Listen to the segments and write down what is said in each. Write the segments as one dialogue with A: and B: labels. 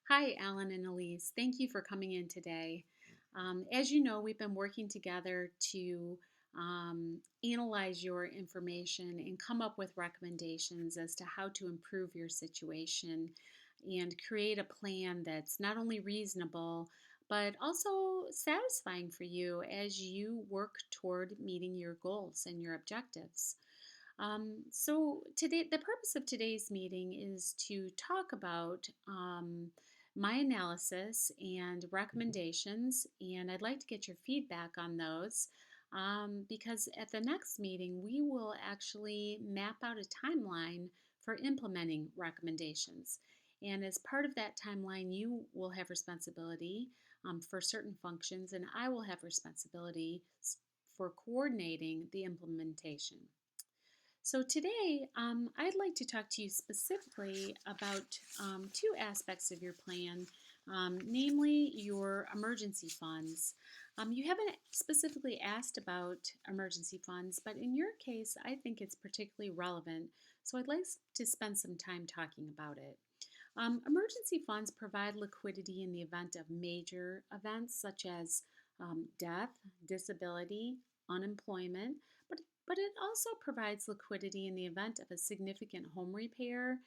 A: Hi, Alan and Elise. Thank you for coming in today. As you know, we've been working together to analyze your information and come up with recommendations as to how to improve your situation and create a plan that's not only reasonable but also satisfying for you as you work toward meeting your goals and your objectives. So today, the purpose of today's meeting is to talk about my analysis and recommendations, and I'd like to get your feedback on those because at the next meeting we will actually map out a timeline for implementing recommendations. And as part of that timeline, you will have responsibility for certain functions, and I will have responsibility for coordinating the implementation. So today, I'd like to talk to you specifically about two aspects of your plan, namely your emergency funds. You haven't specifically asked about emergency funds, but in your case, I think it's particularly relevant, so I'd like to spend some time talking about it. Emergency funds provide liquidity in the event of major events such as death, disability, unemployment, but it also provides liquidity in the event of a significant home repair.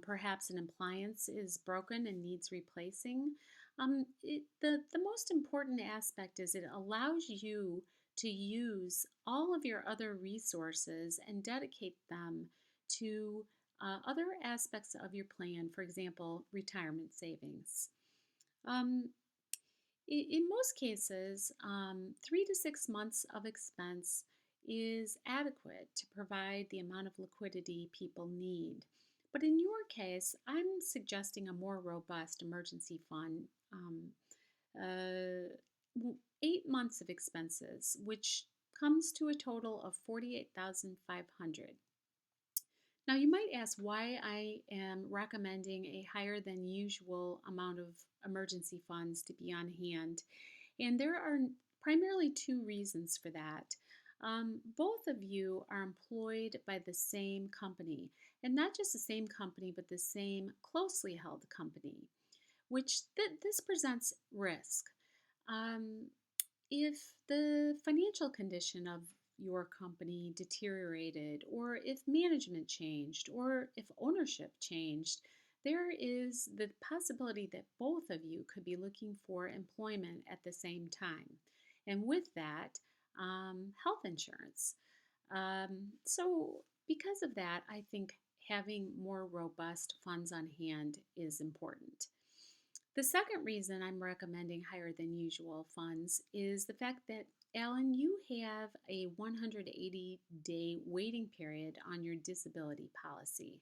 A: Perhaps an appliance is broken and needs replacing. The most important aspect is it allows you to use all of your other resources and dedicate them to other aspects of your plan, for example, retirement savings. Um, in most cases, 3 to 6 months of expense is adequate to provide the amount of liquidity people need. But in your case, I'm suggesting a more robust emergency fund, uh, 8 months of expenses, which comes to a total of 48,500. Now, you might ask why I am recommending a higher than usual amount of emergency funds to be on hand. And there are primarily two reasons for that. Both of you are employed by the same company, and not just the same company, but the same closely held company, which this presents risk. Um, if the financial condition of your company deteriorated, or if management changed, or if ownership changed, there is the possibility that both of you could be looking for employment at the same time. And with that, health insurance. Because of that, I think having more robust funds on hand is important. The second reason I'm recommending higher than usual funds is the fact that, Alan, you have a 180-day waiting period on your disability policy.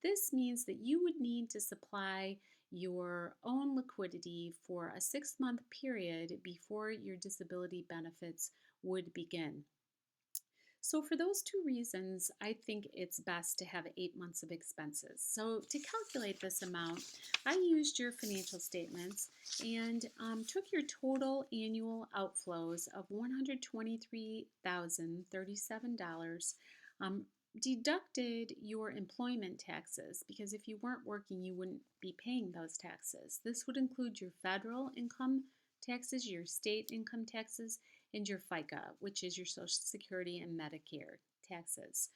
A: This means that you would need to supply your own liquidity for a 6 month period before your disability benefits would begin. So, for those two reasons, I think it's best to have 8 months of expenses. So, to calculate this amount, I used your financial statements and took your total annual outflows of $123,037, um, deducted your employment taxes, because if you weren't working, you wouldn't be paying those taxes. This would include your federal income taxes, your state income taxes, and your FICA, which is your Social Security and Medicare taxes.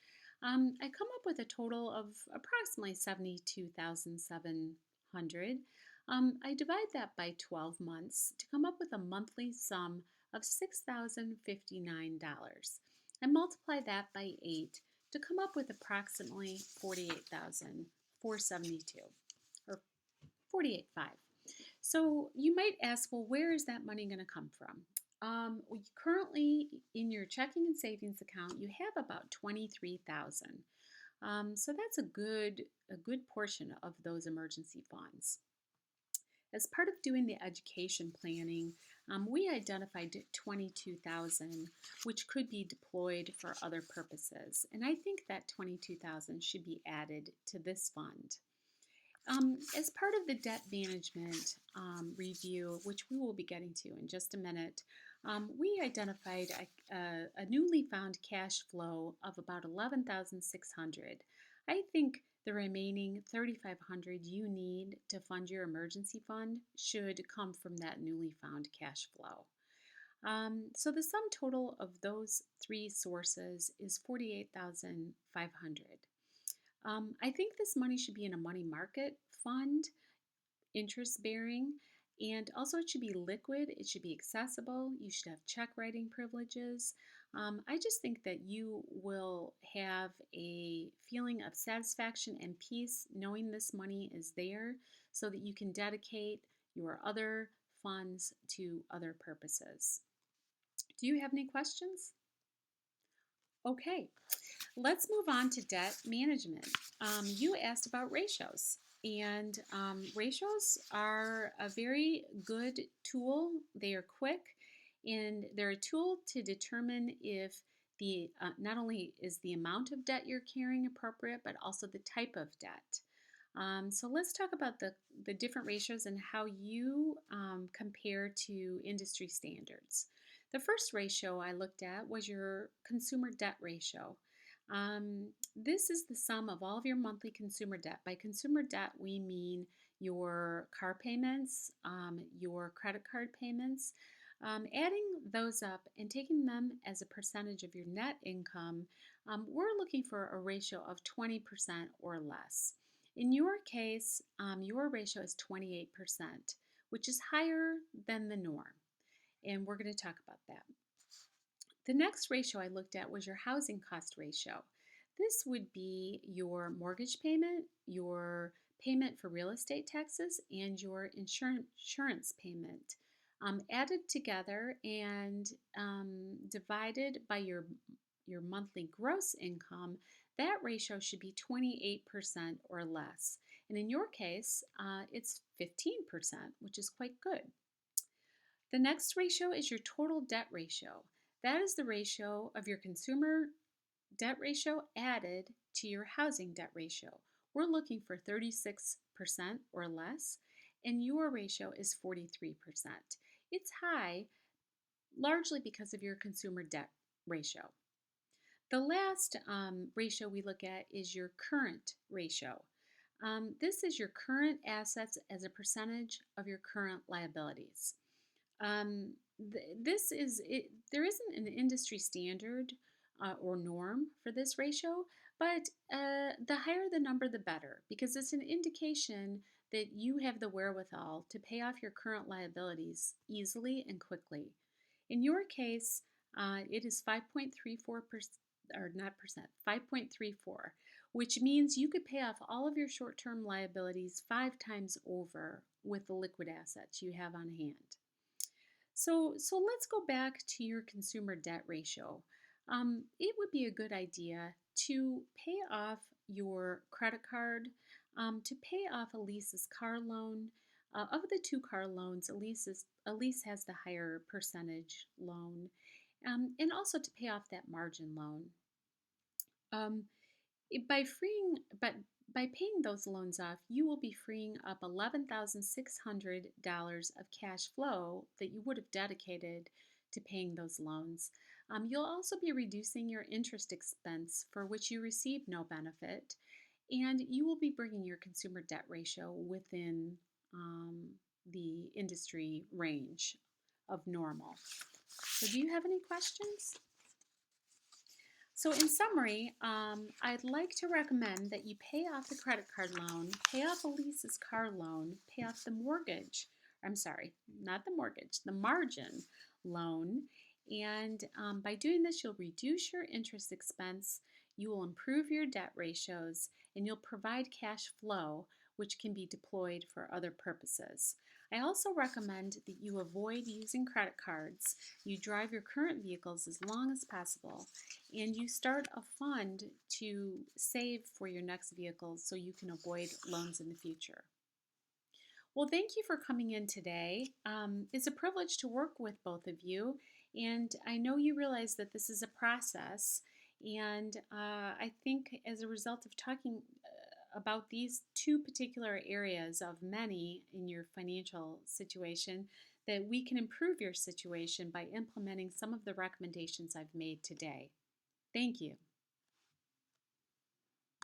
A: I come up with a total of approximately 72,700. I divide that by 12 months to come up with a monthly sum of $6,059. I multiply that by 8 to come up with approximately 48,472, or 48.5. So you might ask, well, where is that money going to come from? Currently, in your checking and savings account, you have about 23,000. So that's a good portion of those emergency funds. As part of doing the education planning, we identified 22,000, which could be deployed for other purposes. And I think that 22,000 should be added to this fund. As part of the debt management review, which we will be getting to in just a minute, we identified a newly found cash flow of about 11,600. I think The remaining $3,500 you need to fund your emergency fund should come from that newly found cash flow. So the sum total of those three sources is $48,500. I think this money should be in a money market fund, interest bearing, and also it should be liquid, it should be accessible, you should have check writing privileges. I just think that you will have a feeling of satisfaction and peace knowing this money is there so that you can dedicate your other funds to other purposes. Do you have any questions? Okay, let's move on to debt management. You asked about ratios, and ratios are a very good tool. They are quick, and they're a tool to determine if the not only is the amount of debt you're carrying appropriate, but also the type of debt. So let's talk about the different ratios and how you compare to industry standards. The first ratio I looked at was your consumer debt ratio. This is the sum of all of your monthly consumer debt. By consumer debt, we mean your car payments, your credit card payments. Adding those up and taking them as a percentage of your net income, we're looking for a ratio of 20% or less. In your case, your ratio is 28%, which is higher than the norm. And we're going to talk about that. The next ratio I looked at was your housing cost ratio. This would be your mortgage payment, your payment for real estate taxes, and your insurance payment. Added together and divided by your monthly gross income, that ratio should be 28% or less. And in your case, it's 15%, which is quite good. The next ratio is your total debt ratio. That is the ratio of your consumer debt ratio added to your housing debt ratio. We're looking for 36% or less, and your ratio is 43%. It's high, largely because of your consumer debt ratio. The last ratio we look at is your current ratio. This is your current assets as a percentage of your current liabilities. There isn't an industry standard or norm for this ratio, but the higher the number, the better, because it's an indication that you have the wherewithal to pay off your current liabilities easily and quickly. In your case, it is 5.34%, or not percent, 5.34, which means you could pay off all of your short-term liabilities 5 times over with the liquid assets you have on hand. So let's go back to your consumer debt ratio. It would be a good idea to pay off your credit card, to pay off Elise's car loan. Of the 2 car loans, Elise has the higher percentage loan, and also to pay off that margin loan. By paying those loans off, you will be freeing up $11,600 of cash flow that you would have dedicated to paying those loans. You'll also be reducing your interest expense, for which you receive no benefit, and you will be bringing your consumer debt ratio within the industry range of normal. So do you have any questions? So in summary, I'd like to recommend that you pay off the credit card loan, pay off Elise's car loan, pay off the mortgage, I'm sorry, not the mortgage, the margin loan. And by doing this, you'll reduce your interest expense, you will improve your debt ratios, and you'll provide cash flow, which can be deployed for other purposes. I also recommend that you avoid using credit cards, you drive your current vehicles as long as possible, and you start a fund to save for your next vehicle so you can avoid loans in the future. Well, thank you for coming in today. It's a privilege to work with both of you, and I know you realize that this is a process, and I think as a result of talking about these 2 particular areas of many in your financial situation, that we can improve your situation by implementing some of the recommendations I've made today. Thank you.